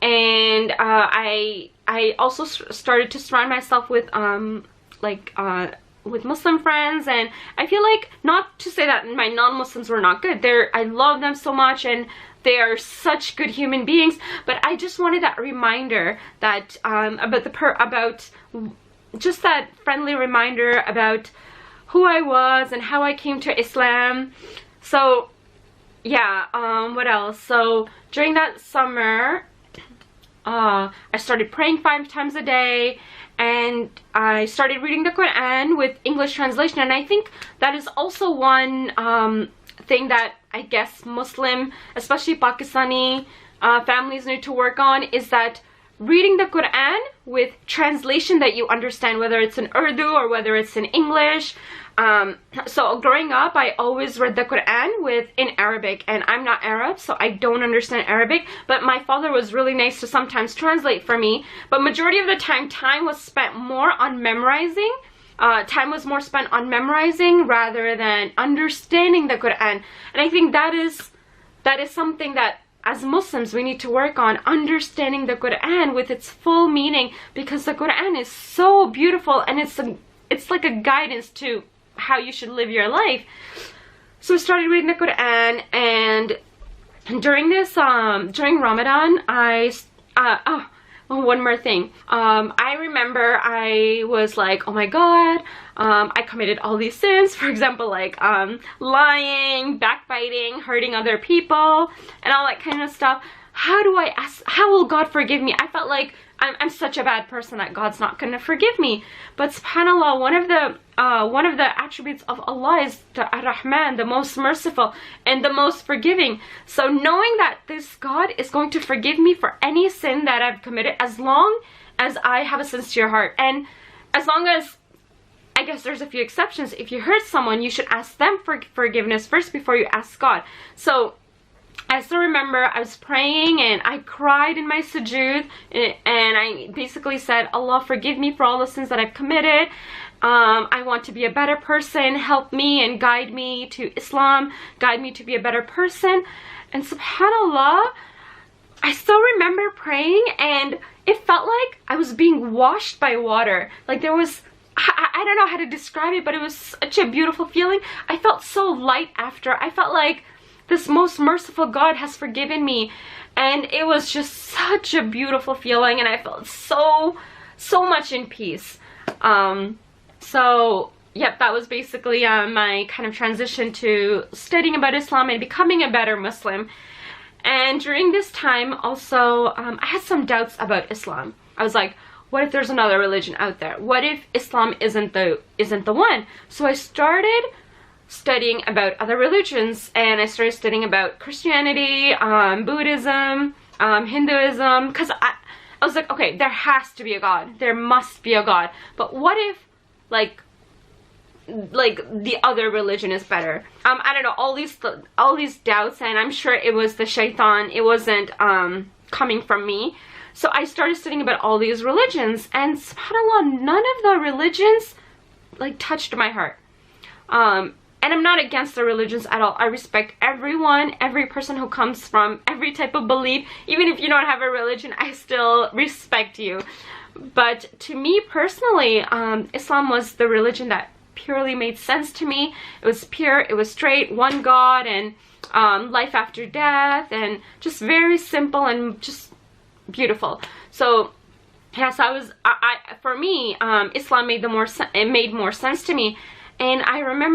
And I also started to surround myself with with Muslim friends. And I feel like, not to say that my non-Muslims were not good, I love them so much and they are such good human beings, but I just wanted that reminder that about just that friendly reminder about who I was and how I came to Islam. So yeah, what else? So during that summer, I started praying 5 times a day, and I started reading the Quran with English translation. And I think that is also one thing that I guess Muslim, especially Pakistani families need to work on, is that reading the Quran with translation that you understand, whether it's in Urdu or whether it's in English. So growing up, I always read the Quran in Arabic, and I'm not Arab, so I don't understand Arabic, but my father was really nice to sometimes translate for me. But majority of the time was spent more on memorizing. Time was more spent on memorizing rather than understanding the Quran. And I think that is something that as Muslims we need to work on, understanding the Quran with its full meaning, because the Quran is so beautiful, and it's like a guidance to how you should live your life. So I started reading the Quran, and during Ramadan, one more thing. I remember I was like, oh my god, I committed all these sins. For example, like lying, backbiting, hurting other people, and all that kind of stuff. How will God forgive me? I felt like I'm such a bad person that God's not going to forgive me. But subhanAllah, one of the attributes of Allah is the Ar-Rahman, the most merciful and the most forgiving. So knowing that this God is going to forgive me for any sin that I've committed, as long as I have a sincere heart, and as long as, I guess there's a few exceptions, if you hurt someone, you should ask them for forgiveness first before you ask God. So I still remember I was praying and I cried in my sujood, and I basically said, Allah, forgive me for all the sins that I've committed. I want to be a better person. Help me and guide me to Islam. Guide me to be a better person. And subhanAllah, I still remember praying, and it felt like I was being washed by water. Like there was, I don't know how to describe it, but it was such a beautiful feeling. I felt so light after. I felt like this most merciful God has forgiven me, and it was just such a beautiful feeling, and I felt so much in peace. So yep, that was basically my kind of transition to studying about Islam and becoming a better Muslim. And during this time also, I had some doubts about Islam. I was like, what if there's another religion out there? What if Islam isn't the one? So I started studying about other religions, and I started studying about Christianity, Buddhism, Hinduism, because I was like, okay, there has to be a God, there must be a God, but what if like the other religion is better? I don't know, all these doubts, and I'm sure it was the shaitan, it wasn't coming from me. So I started studying about all these religions, and subhanAllah, none of the religions like touched my heart. And I'm not against the religions at all. I respect everyone, every person who comes from every type of belief. Even if you don't have a religion, I still respect you. But to me personally, Islam was the religion that purely made sense to me. It was pure, it was straight, one God, and life after death, and just very simple and just beautiful. So yes, for me, Islam made more sense to me. And I remember